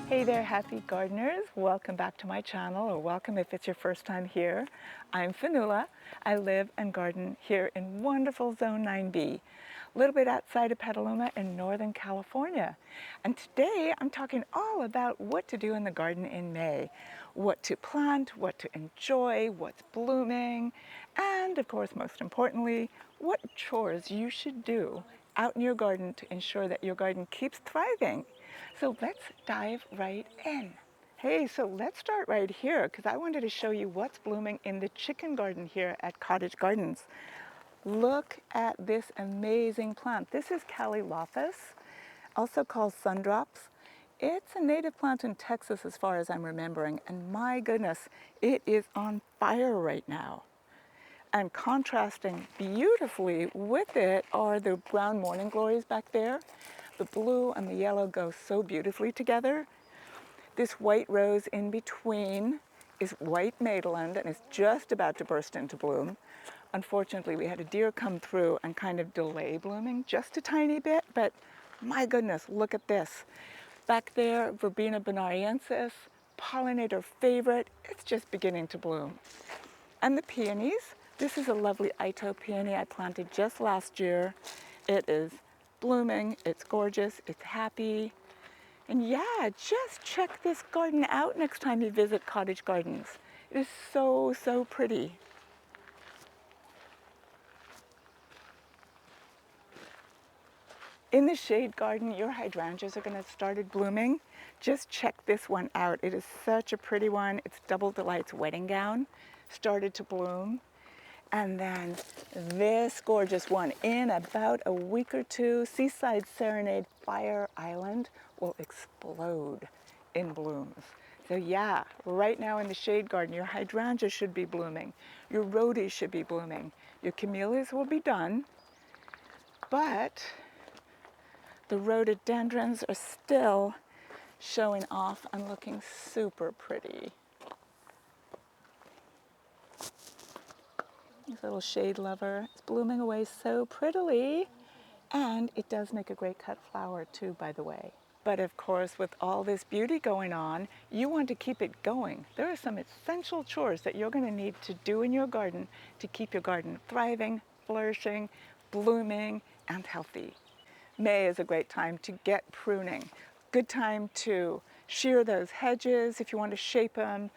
Hey there, happy gardeners. Welcome back to my channel, or welcome if it's your first time here. I'm Fionuala. I live and garden here in wonderful Zone 9B, a little bit outside of Petaluma in Northern California. And today I'm talking all about what to do in the garden in May, what to plant, what to enjoy, what's blooming, and of course, most importantly, what chores you should do out in your garden to ensure that your garden keeps thriving. So let's dive right in. Hey, so let's start right here because I wanted to show you what's blooming in the chicken garden here at Cottage Gardens. Look at this amazing plant. This is Callilophus, also called sundrops. It's a native plant in Texas as far as I'm remembering, and my goodness, it is on fire right now. And contrasting beautifully with it are the brown morning glories back there. The blue and the yellow go so beautifully together. This white rose in between is white Maitland and is just about to burst into bloom. Unfortunately, we had a deer come through and kind of delay blooming just a tiny bit, but my goodness, look at this. Back there, Verbena bonariensis, pollinator favorite, it's just beginning to bloom. And the peonies, this is a lovely Ito peony I planted just last year. It is blooming, it's gorgeous, it's happy. And yeah, just check this garden out next time you visit Cottage Gardens. It is so, so pretty. In the shade garden, your hydrangeas are going to have started blooming. Just check this one out. It is such a pretty one. It's Double Delight's wedding gown. Started to bloom. And then this gorgeous one, in about a week or two, Seaside Serenade Fire Island will explode in blooms. So yeah, right now in the shade garden, your hydrangeas should be blooming. Your rhodies should be blooming. Your camellias will be done, but the rhododendrons are still showing off and looking super pretty. This little shade lover is blooming away so prettily, and it does make a great cut flower too, by the way. But of course, with all this beauty going on, you want to keep it going. There are some essential chores that you're going to need to do in your garden to keep your garden thriving, flourishing, blooming, and healthy. May is a great time to get pruning. Good time to shear those hedges if you want to shape them,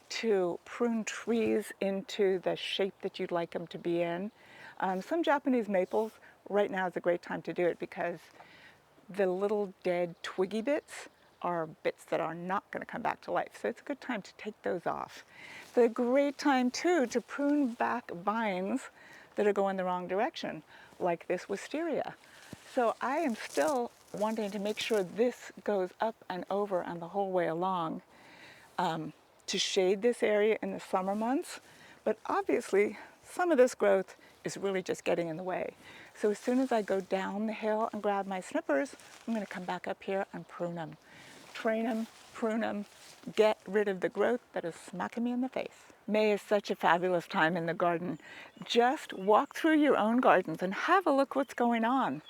to prune trees into the shape that you'd like them to be in. Some Japanese maples, right now is a great time to do it because the little dead twiggy bits are bits that are not going to come back to life. So it's a good time to take those off. It's a great time too to prune back vines that are going the wrong direction, like this wisteria. So I am still wanting to make sure this goes up and over and the whole way along to shade this area in the summer months. But obviously, some of this growth is really just getting in the way. So as soon as I go down the hill and grab my snippers, I'm going to come back up here and prune them. Train them, prune them, get rid of the growth that is smacking me in the face. May is such a fabulous time in the garden. Just walk through your own gardens and have a look what's going on.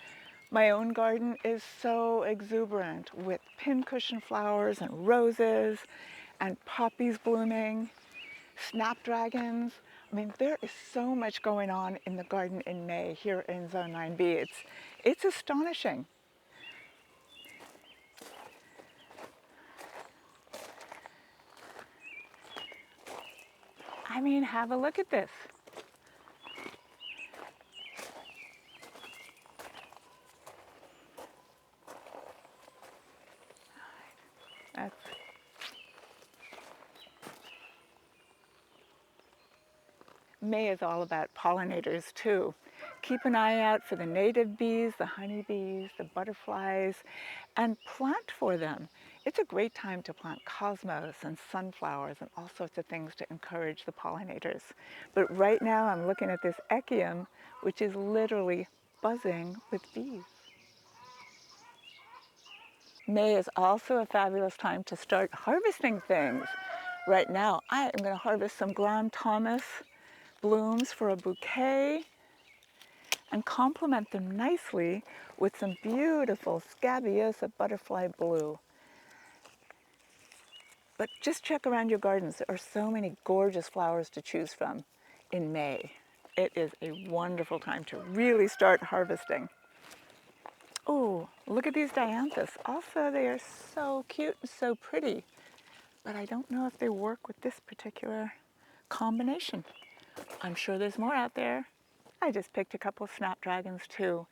My own garden is so exuberant with pincushion flowers and roses and poppies blooming, snapdragons. I mean, there is so much going on in the garden in May here in Zone 9B. It's astonishing. I mean, have a look at this. That's May is all about pollinators too. Keep an eye out for the native bees, the honeybees, the butterflies, and plant for them. It's a great time to plant cosmos and sunflowers and all sorts of things to encourage the pollinators. But right now I'm looking at this echium, which is literally buzzing with bees. May is also a fabulous time to start harvesting things. Right now I am going to harvest some Graham Thomas blooms for a bouquet. and complement them nicely with some beautiful Scabiosa butterfly blue. But just check around your gardens. There are so many gorgeous flowers to choose from in May. It is a wonderful time to really start harvesting. Oh, look at these dianthus. Also, they are so cute and so pretty, but I don't know if they work with this particular combination. I'm sure there's more out there. I just picked a couple of snapdragons too.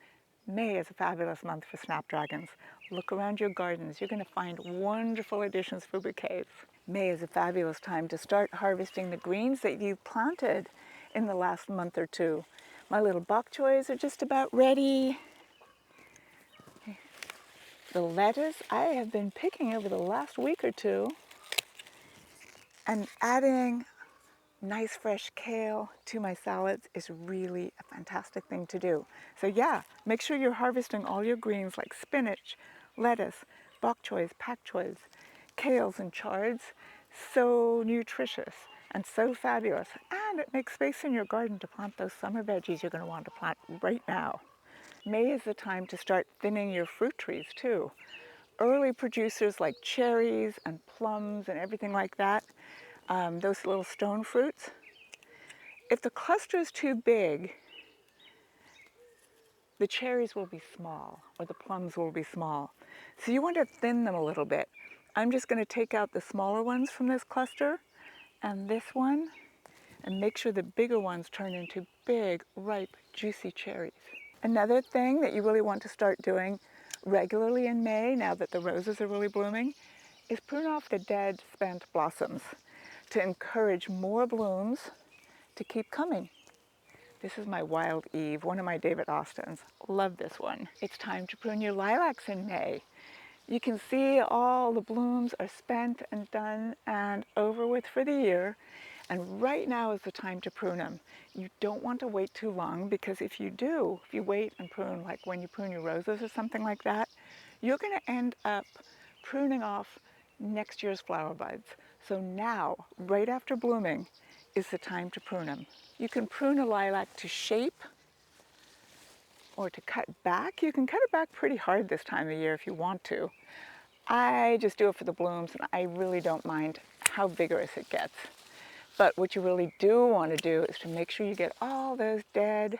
May is a fabulous month for snapdragons. Look around your gardens. You're going to find wonderful additions for bouquets. May is a fabulous time to start harvesting the greens that you've planted in the last month or two. My little bok choys are just about ready. The lettuce I have been picking over the last week or two, and adding nice fresh kale to my salads is really a fantastic thing to do. So yeah, make sure you're harvesting all your greens like spinach, lettuce, bok choys, pak choys, kales and chards. So nutritious and so fabulous. And it makes space in your garden to plant those summer veggies you're going to want to plant right now. May is the time to start thinning your fruit trees too. Early producers like cherries and plums and everything like that, those little stone fruits, if the cluster is too big, the cherries will be small or the plums will be small. So you want to thin them a little bit. I'm just going to take out the smaller ones from this cluster and this one, and make sure the bigger ones turn into big, ripe, juicy cherries. Another thing that you really want to start doing regularly in May, now that the roses are really blooming, is prune off the dead, spent blossoms to encourage more blooms to keep coming. This is my Wild Eve, one of my David Austins. Love this one. It's time to prune your lilacs in May. You can see all the blooms are spent and done and over with for the year. And right now is the time to prune them. You don't want to wait too long, because if you do, if you wait and prune, like when you prune your roses or something like that, you're going to end up pruning off next year's flower buds. So now, right after blooming, is the time to prune them. You can prune a lilac to shape or to cut back. You can cut it back pretty hard this time of year if you want to. I just do it for the blooms, and I really don't mind how vigorous it gets. But what you really do want to do is to make sure you get all those dead,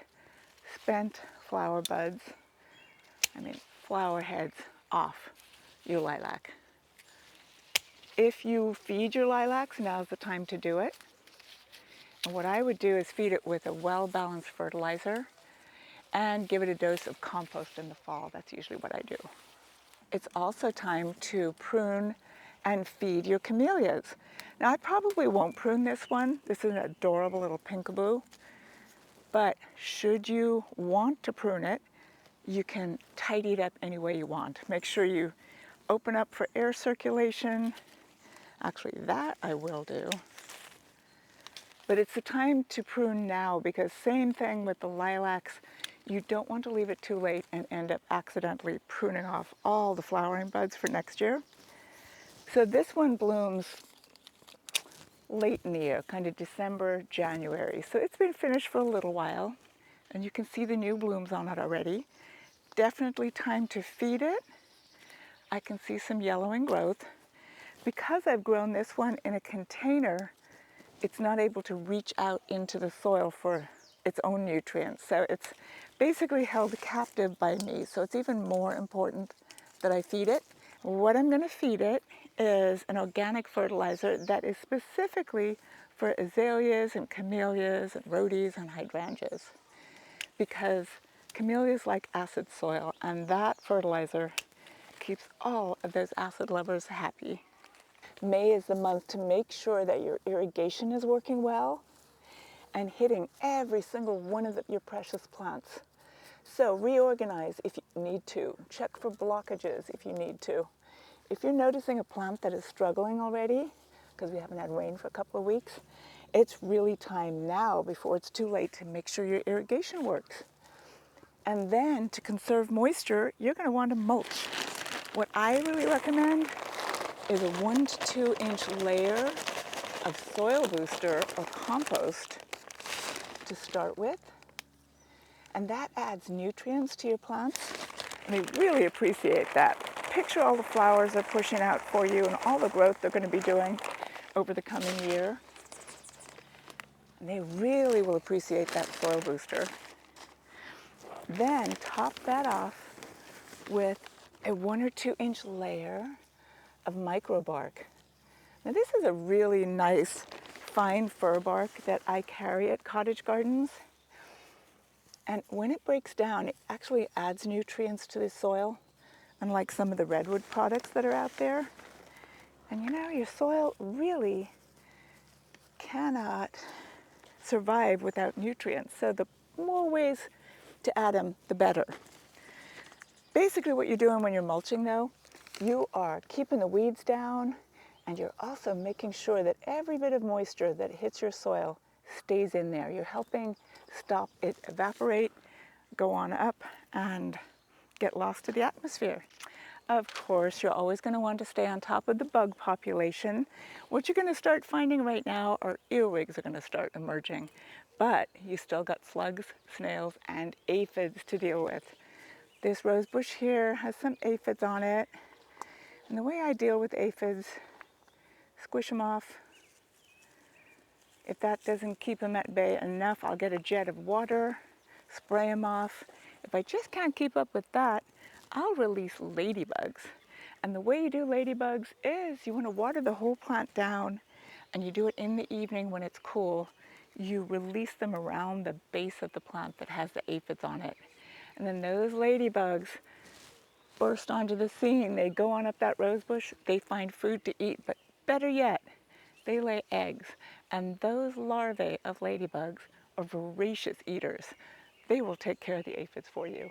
spent flower buds, flower heads off your lilac. If you feed your lilacs, now's the time to do it. And what I would do is feed it with a well-balanced fertilizer and give it a dose of compost in the fall. That's usually what I do. It's also time to prune and feed your camellias. Now, I probably won't prune this one. This is an adorable little pinkaboo. But should you want to prune it, you can tidy it up any way you want. Make sure you open up for air circulation. Actually, that I will do. But it's the time to prune now, because same thing with the lilacs. You don't want to leave it too late and end up accidentally pruning off all the flowering buds for next year. So this one blooms late in the year, kind of December, January. So it's been finished for a little while, and you can see the new blooms on it already. Definitely time to feed it. I can see some yellowing growth. Because I've grown this one in a container, it's not able to reach out into the soil for its own nutrients. So it's basically held captive by me. So it's even more important that I feed it. What I'm going to feed it is an organic fertilizer that is specifically for azaleas and camellias and rhodies and hydrangeas, because camellias like acid soil, and that fertilizer keeps all of those acid lovers happy. May is the month to make sure that your irrigation is working well and hitting every single one of your precious plants. So reorganize if you need to. Check for blockages if you need to. If you're noticing a plant that is struggling already, because we haven't had rain for a couple of weeks, it's really time now, before it's too late, to make sure your irrigation works. And then to conserve moisture, you're going to want to mulch. What I really recommend is a 1 to 2 inch layer of soil booster or compost to start with. and that adds nutrients to your plants, and they really appreciate that. Picture all the flowers they're pushing out for you and all the growth they're going to be doing over the coming year. And they really will appreciate that soil booster. Then top that off with a 1 or 2 inch layer of micro bark. Now this is a really nice fine fir bark that I carry at Cottage Gardens. And when it breaks down, it actually adds nutrients to the soil, unlike some of the redwood products that are out there. And you know, your soil really cannot survive without nutrients. So the more ways to add them, the better. Basically what you're doing when you're mulching though, you are keeping the weeds down, and you're also making sure that every bit of moisture that hits your soil stays in there. You're helping stop it evaporate, go on up, and get lost to the atmosphere. Of course, you're always going to want to stay on top of the bug population. What you're going to start finding right now are earwigs are going to start emerging. But you still got slugs, snails, and aphids to deal with. This rose bush here has some aphids on it. And the way I deal with aphids, squish them off. If that doesn't keep them at bay enough, I'll get a jet of water, spray them off. If I just can't keep up with that, I'll release ladybugs. And the way you do ladybugs is you want to water the whole plant down, and you do it in the evening when it's cool. You release them around the base of the plant that has the aphids on it. And then those ladybugs burst onto the scene. They go on up that rose bush, they find food to eat, but better yet, they lay eggs. And those larvae of ladybugs are voracious eaters. They will take care of the aphids for you.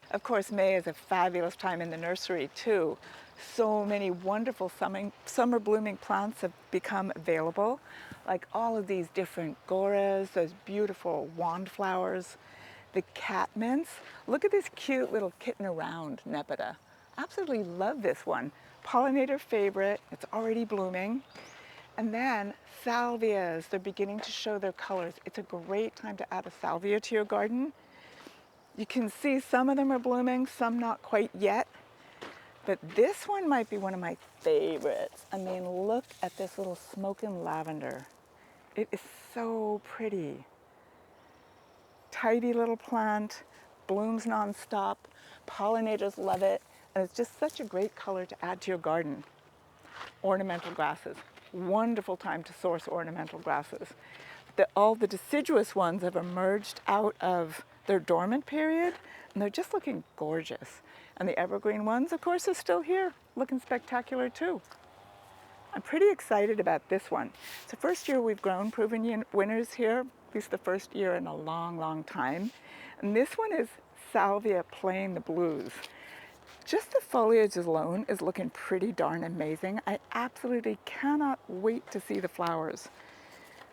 Of course, May is a fabulous time in the nursery too. So many wonderful summer blooming plants have become available, like all of these different goras, those beautiful wand flowers, the catmints. Look at this cute little kitten around nepeta. Absolutely love this one. Pollinator favorite, it's already blooming. And then salvias, they're beginning to show their colors. It's a great time to add a salvia to your garden. You can see some of them are blooming, some not quite yet. But this one might be one of my favorites. I mean, look at this little smoking lavender. It is so pretty. Tidy little plant, blooms nonstop, pollinators love it, and it's just such a great color to add to your garden. Ornamental grasses, wonderful time to source ornamental grasses. All the deciduous ones have emerged out of their dormant period, and they're just looking gorgeous. And the evergreen ones, of course, are still here, looking spectacular too. I'm pretty excited about this one. It's the first year we've grown proven winners here. This is the first year in a long, long time. And this one is Salvia playing the blues. Just the foliage alone is looking pretty darn amazing. I absolutely cannot wait to see the flowers.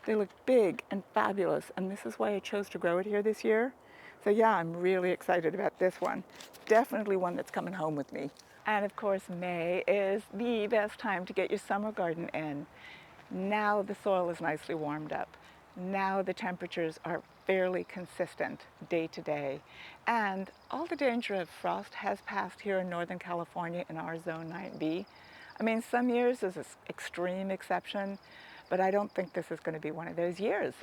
They look big and fabulous, and this is why I chose to grow it here this year. So yeah, I'm really excited about this one. Definitely one that's coming home with me. And of course, May is the best time to get your summer garden in. Now the soil is nicely warmed up. Now the temperatures are fairly consistent day to day. And all the danger of frost has passed here in Northern California in our Zone 9B. I mean, some years is an extreme exception, but I don't think this is going to be one of those years.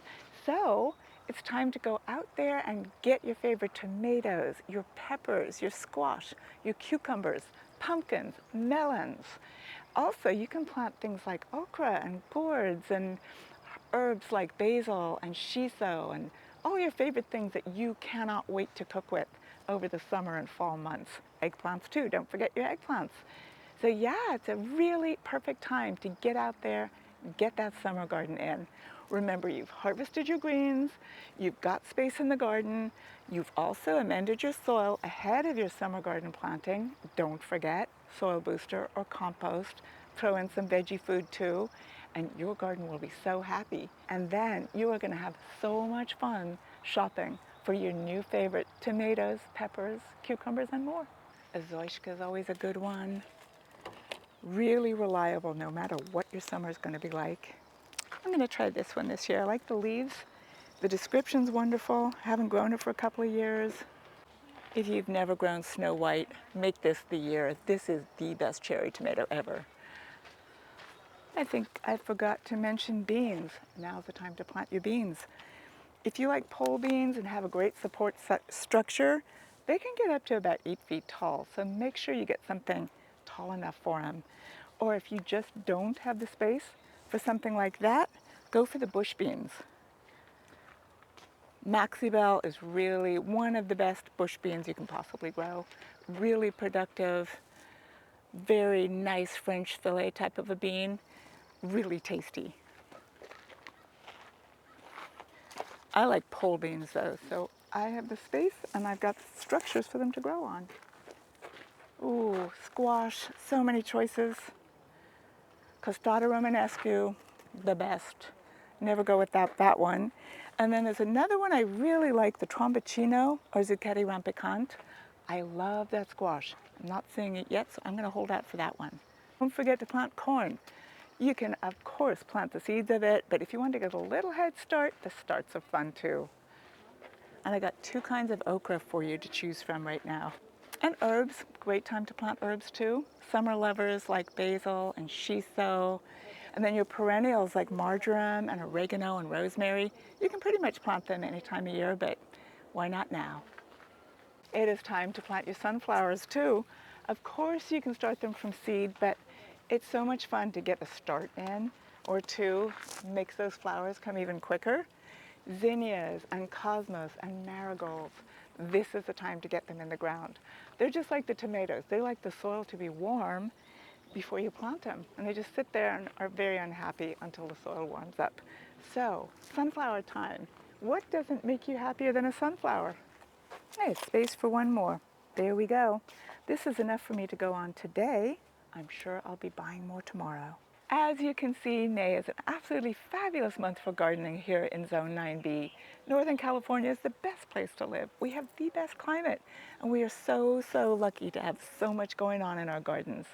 So it's time to go out there and get your favorite tomatoes, your peppers, your squash, your cucumbers, pumpkins, melons. Also, you can plant things like okra and gourds and herbs like basil and shiso and all your favorite things that you cannot wait to cook with over the summer and fall months. Eggplants too, don't forget your eggplants. So yeah, it's a really perfect time to get out there and get that summer garden in. Remember, you've harvested your greens, you've got space in the garden, you've also amended your soil ahead of your summer garden planting. Don't forget soil booster or compost. Throw in some veggie food too, and your garden will be so happy. And then you are going to have so much fun shopping for your new favorite tomatoes, peppers, cucumbers, and more. Azoyshka is always a good one. Really reliable no matter what your summer is going to be like. I'm going to try this one this year. I like the leaves. The description's wonderful. Haven't grown it for a couple of years. If you've never grown Snow White, make this the year. This is the best cherry tomato ever. I think I forgot to mention beans. Now's the time to plant your beans. If you like pole beans and have a great support structure, they can get up to about 8 feet tall, so make sure you get something tall enough for them. Or if you just don't have the space for something like that, go for the bush beans. Maxibel is really one of the best bush beans you can possibly grow. Really productive, very nice French fillet type of a bean, really tasty. I like pole beans though, so I have the space and I've got structures for them to grow on. Ooh, squash, so many choices. Costata romanesque, the best. Never go without that one. And then there's another one I really like, the tromboncino or zuccheri rampicante. I love that squash. I'm not seeing it yet, so I'm going to hold out for that one. Don't forget to plant corn. You can, of course, plant the seeds of it, but if you want to get a little head start, the starts are fun too. And I got 2 kinds of okra for you to choose from right now. And herbs, great time to plant herbs too. Summer lovers like basil and shiso. And then your perennials like marjoram and oregano and rosemary. You can pretty much plant them any time of year, but why not now? It is time to plant your sunflowers too. Of course you can start them from seed, but it's so much fun to get a start in or two, makes those flowers come even quicker. Zinnias and cosmos and marigolds, this is the time to get them in the ground. They're just like the tomatoes. They like the soil to be warm before you plant them, and they just sit there and are very unhappy until the soil warms up. So, sunflower time. What doesn't make you happier than a sunflower? Hey, space for one more. There we go. This is enough for me to go on today. I'm sure I'll be buying more tomorrow. As you can see, May is an absolutely fabulous month for gardening here in Zone 9B. Northern California is the best place to live. We have the best climate, and we are so lucky to have so much going on in our gardens.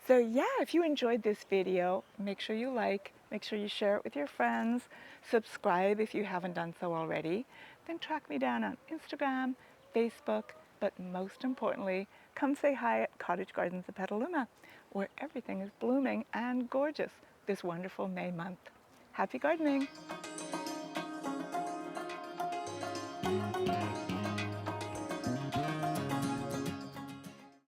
So yeah, if you enjoyed this video, make sure you like, make sure you share it with your friends, subscribe if you haven't done so already, then track me down on Instagram, Facebook, but most importantly, come say hi at Cottage Gardens of Petaluma, where everything is blooming and gorgeous this wonderful May month. Happy gardening!